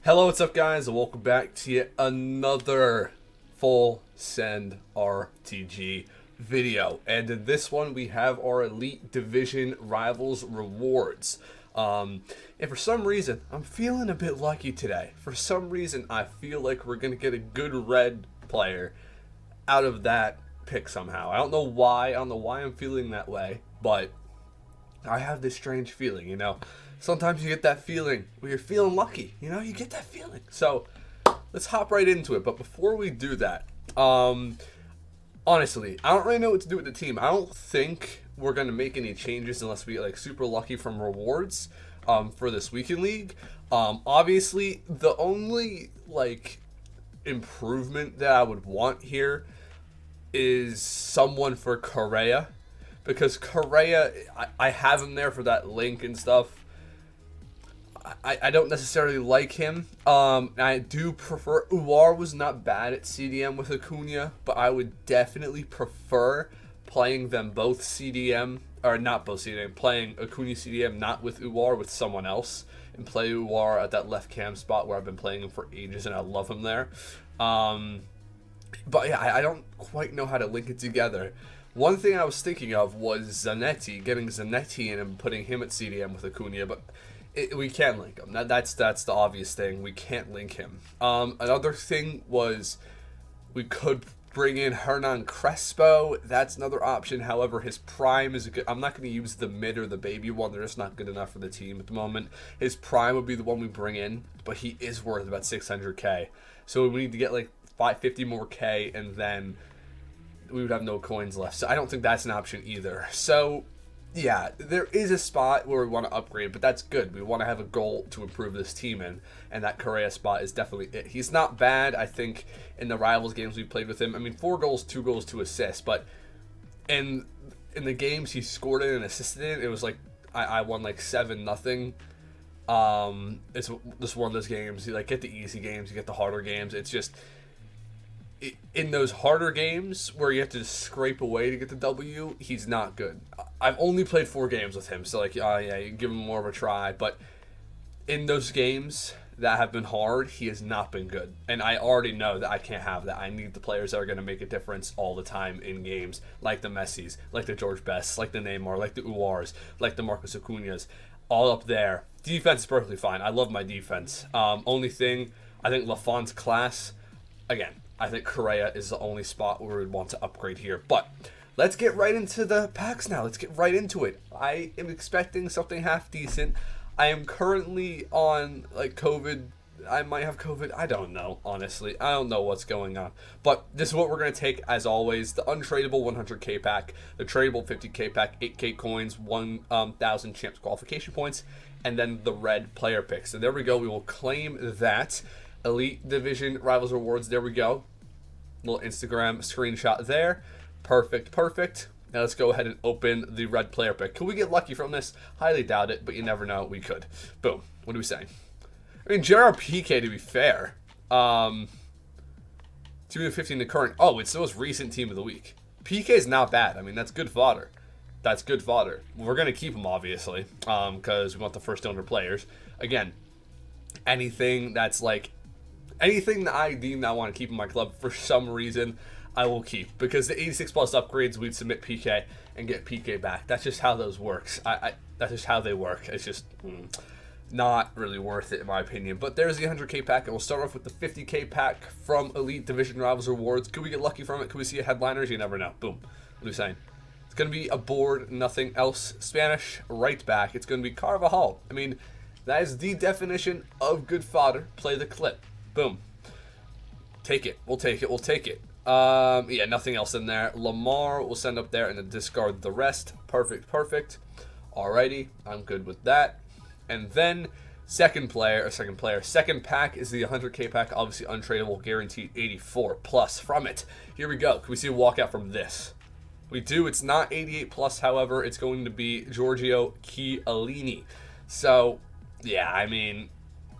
Hello, what's up guys, and welcome back to yet another full send RTG video. And in this one we have our Elite Division Rivals rewards. And for some reason, I'm feeling a bit lucky today. For some reason, I feel like we're going to get a good red player out of that pick somehow. I don't know why I'm feeling that way, but I have this strange feeling, Sometimes you get that feeling where you're feeling lucky, you get that feeling. So let's hop right into it. But before we do that, honestly, I don't really know what to do with the team. I don't think we're going to make any changes unless we get super lucky from rewards for this weekend league. Obviously, the only improvement that I would want here is someone for Correa. Because Correa, I have him there for that link and stuff. I don't necessarily like him. I do prefer... Uwar was not bad at CDM with Acuna, but I would definitely prefer playing them both CDM, or not both CDM, playing Acuna CDM not with Uwar, with someone else, and play Uwar at that left cam spot where I've been playing him for ages and I love him there. But yeah, I don't quite know how to link it together. One thing I was thinking of was Zanetti, getting Zanetti in and putting him at CDM with Acuna, but we can't link him. That's the obvious thing. We can't link him. Another thing was we could bring in Hernan Crespo. That's another option. However, his prime is good. I'm not going to use the mid or the baby one. They're just not good enough for the team at the moment. His prime would be the one we bring in, but he is worth about 600k. So we need to get like 550 more K, and then we would have no coins left. So I don't think that's an option either. So yeah, there is a spot where we want to upgrade, but that's good. We want to have a goal to improve this team in, and that Correa spot is definitely it. He's not bad, I think, in the Rivals games we played with him. I mean, 4 goals, 2 goals, 2 assists, but in the games he scored in and assisted in, it was like I won like 7-0. It's just one of those games. You get the easy games, you get the harder games. It's just in those harder games where you have to just scrape away to get the W, he's not good. I've only played 4 games with him, so yeah, you give him more of a try. But in those games that have been hard, he has not been good. And I already know that I can't have that. I need the players that are going to make a difference all the time in games, like the Messis, like the George Bests, like the Neymar, like the Uwars, like the Marcos Acuñas, all up there. Defense is perfectly fine. I love my defense. Only thing, I think Lafon's class, again, I think Correa is the only spot where we would want to upgrade here. But let's get right into the packs now. Let's get right into it. I am expecting something half decent. I am currently on COVID. I might have COVID. I don't know, honestly. I don't know what's going on. But this is what we're going to take, as always. The untradeable 100k pack, the tradable 50k pack, 8k coins, 1,000 champs qualification points, and then the red player picks. So there we go. We will claim that. Elite Division Rivals Rewards, there we go. Little Instagram screenshot there. Perfect. Now let's go ahead and open the red player pick. Could we get lucky from this? Highly doubt it, but you never know. We could. Boom. What are we saying? I mean, Gerard Piqué, to be fair. 250 in the current. Oh, it's the most recent team of the week. Piqué is not bad. I mean, that's good fodder. That's good fodder. We're going to keep him, obviously, because we want the first 200 players. Again, anything that's anything that I deem that I want to keep in my club, for some reason, I will keep. Because the 86 plus upgrades, we'd submit PK and get PK back. That's just how those works. That's just how they work. It's just not really worth it, in my opinion. But there's the 100k pack, and we'll start off with the 50k pack from Elite Division Rivals Rewards. Could we get lucky from it? Could we see a headliners? You never know. Boom. What are we saying? It's going to be a board, nothing else. Spanish right back. It's going to be Carvajal. I mean, that is the definition of good fodder. Play the clip. Boom. Take it. We'll take it. Yeah, nothing else in there. Lamar will send up there and then discard the rest. Perfect. Alrighty. I'm good with that. And then second pack is the 100k pack. Obviously untradeable, guaranteed 84 plus from it. Here we go. Can we see a walkout from this? We do. It's not 88 plus, however. It's going to be Giorgio Chiellini. So, yeah, I mean,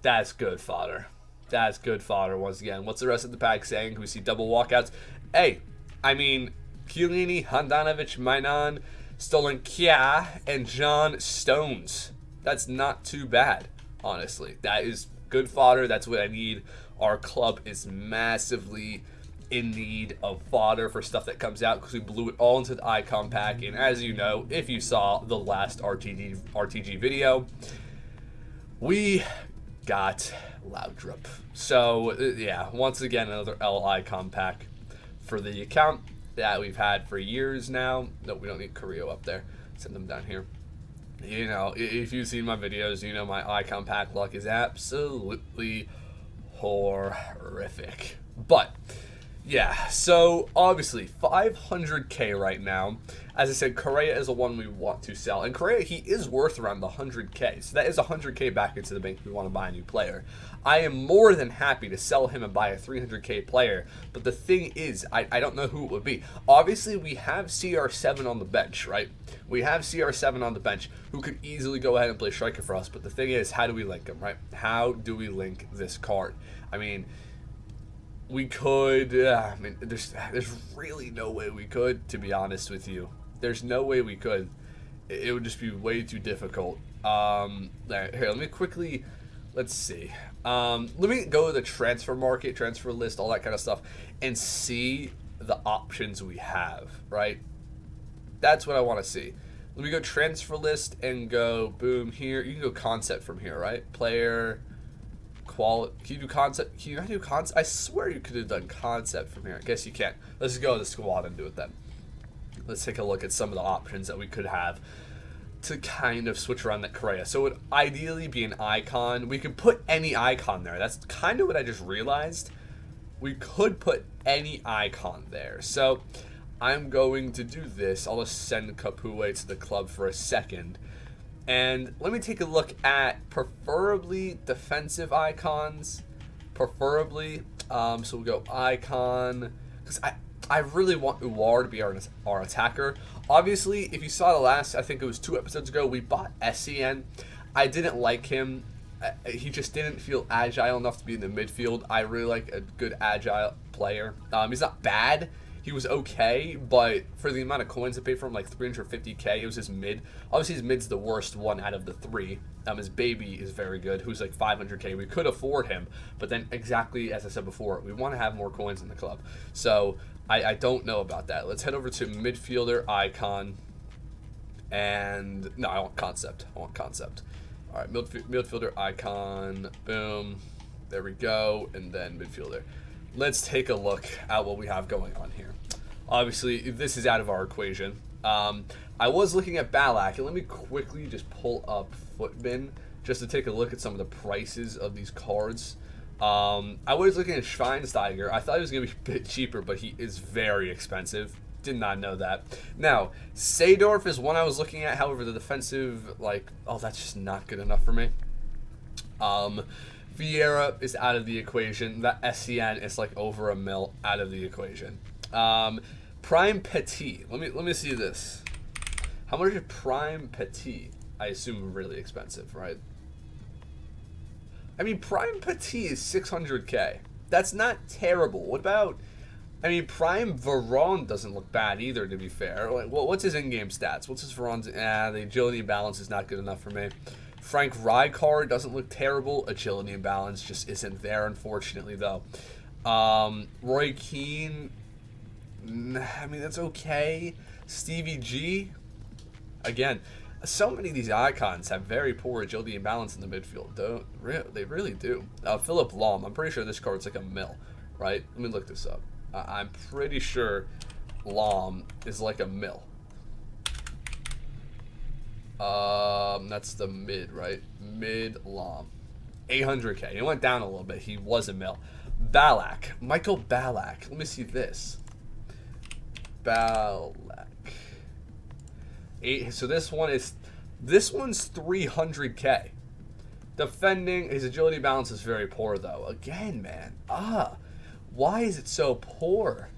that's good fodder. That's good fodder once again. What's the rest of the pack saying? Can we see double walkouts? Hey, I mean, Chiellini, Handanovic, Mainan, Stolen Kia, and John Stones. That's not too bad, honestly. That is Good fodder, that's what I need. Our club is massively in need of fodder for stuff that comes out because we blew it all into the icon pack. And as you know, if you saw the last RTG video, we got Loudrup. So yeah, once again, another L icon pack for the account that we've had for years now. No, we don't need Carrillo up there. Send them down here. You know, if you've seen my videos, you know my icon pack luck is absolutely horrific. But yeah, so obviously 500k right now. As I said, Correa is the one we want to sell. And Correa, he is worth around the 100k. So that is 100k back into the bank if we want to buy a new player. I am more than happy to sell him and buy a 300k player. But the thing is, I don't know who it would be. Obviously, we have CR7 on the bench, right? We have CR7 on the bench who could easily go ahead and play striker for us. But the thing is, how do we link him, right? How do we link this card? I mean, we could, there's really no way we could, to be honest with you. There's no way we could. It would just be way too difficult. Here, let me quickly, let's see. Let me go to the transfer market, transfer list, all that kind of stuff, and see the options we have, right? That's what I want to see. Let me go transfer list and go, boom, here. You can go concept from here, right? Player, quality. Can you do concept? Can you do concept? I swear you could have done concept from here. I guess you can't. Let's just go to the squad and do it then. Let's take a look at some of the options that we could have to kind of switch around that Correa. So it would ideally be an icon. We could put any icon there. That's kind of what I just realized. We could put any icon there. So I'm going to do this. I'll just send Capoue to the club for a second. And let me take a look at preferably defensive icons. Preferably. So we'll go icon. Because I really want Uwar to be our attacker. Obviously, if you saw the last, I think it was 2 episodes ago, we bought SCN. I didn't like him. He just didn't feel agile enough to be in the midfield. I really like a good agile player. He's not bad. He was okay, but for the amount of coins I paid for him, like 350k, it was his mid. Obviously, his mid's the worst one out of the 3. His baby is very good, who's like 500k. We could afford him, but then exactly as I said before, we want to have more coins in the club. So I don't know about that. Let's head over to midfielder icon, and no, I want concept. All right, midfielder icon, boom, there we go, and then midfielder. Let's take a look at what we have going on here. Obviously, this is out of our equation. I was looking at Balak, and let me quickly just pull up Footbin just to take a look at some of the prices of these cards. I was looking at Schweinsteiger. I thought he was going to be a bit cheaper, but he is very expensive. Did not know that. Now, Seedorf is one I was looking at. However, the defensive, like, oh, that's just not good enough for me. Vieira is out of the equation. That SCN is like over $1 mil out of the equation. Prime Petit. Let me see this. How much is Prime Petit? I assume really expensive, right? I mean, Prime Petit is 600k. That's not terrible. What about, I mean, Prime Veron doesn't look bad either, to be fair. Like, what's his in-game stats? What's his Veron's? The agility and balance is not good enough for me. Frank Rijkaard doesn't look terrible. Agility and balance just isn't there, unfortunately, though. Roy Keane, I mean, that's okay. Stevie G, again, so many of these icons have very poor agility and balance in the midfield. They really do. Philip Lahm, I'm pretty sure this card's like $1 mil, right? Let me look this up. I'm pretty sure Lahm is like $1 mil. That's the mid, right? Mid Lahm. 800k. It went down a little bit. He was $1 mil. Balak. Michael Balak. Let me see this. Balak. So this one's 300k. Defending, his agility balance is very poor though. Again, man. Why is it so poor?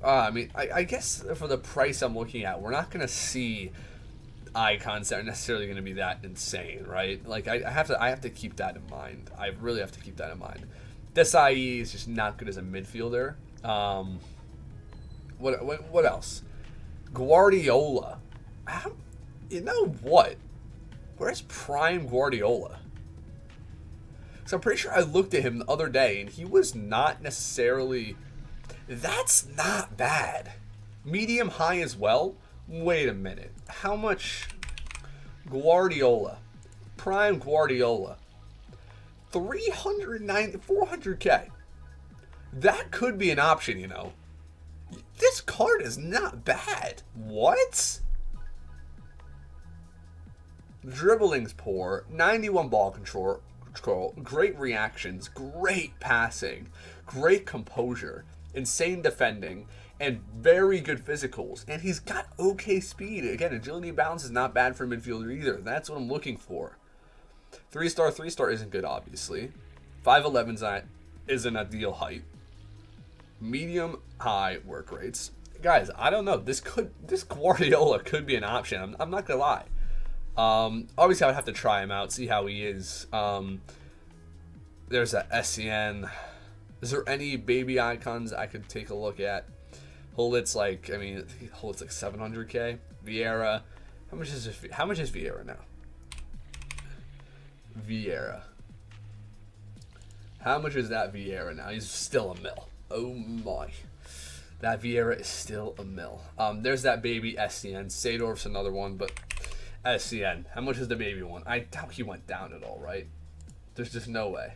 I mean, I guess for the price I'm looking at, we're not gonna see icons that are necessarily going to be that insane, right? Like I have to keep that in mind. I really have to keep that in mind. This IE is just not good as a midfielder. What else? Guardiola. You know what? Where's Prime Guardiola? So I'm pretty sure I looked at him the other day, and he was not necessarily... That's not bad. Medium high as well? Wait a minute. How much... Guardiola. Prime Guardiola. 390... 400k. That could be an option, you know. This card is not bad. What? Dribbling's poor. 91 ball control. Great reactions. Great passing. Great composure. Insane defending. And very good physicals. And he's got okay speed. Again, agility and balance is not bad for a midfielder either. That's what I'm looking for. 3-star isn't good, obviously. 5'11's is an ideal height. Medium high work rates. Guys, I don't know. This Guardiola could be an option. I'm not gonna lie. Obviously I would have to try him out, see how he is. There's that SCN. Is there any baby icons I could take a look at? Hullit's like, I mean, Hullit's like 700k. Vieira, how much is Vieira now? Vieira. How much is that Vieira now? He's still a mil. Oh my. That Vieira is still a mil. There's that baby SCN. Seedorf's another one, but SCN. How much is the baby one? I doubt he went down at all, right? There's just no way.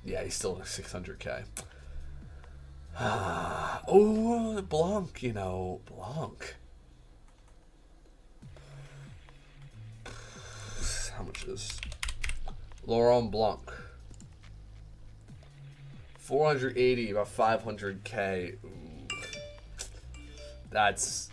Yeah, he's still 600k. Oh, Blanc, you know. Blanc. How much is Laurent Blanc? 480, about 500k. Ooh. That's...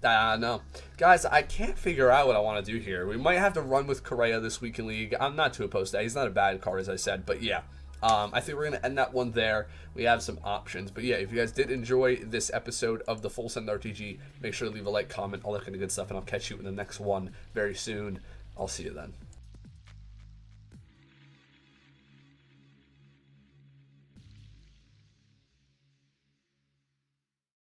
I don't know. Guys, I can't figure out what I want to do here. We might have to run with Correa this week in League. I'm not too opposed to that. He's not a bad card, as I said. But yeah, I think we're going to end that one there. We have some options. But yeah, if you guys did enjoy this episode of the Fsrtg, make sure to leave a like, comment, all that kind of good stuff. And I'll catch you in the next one very soon. I'll see you then.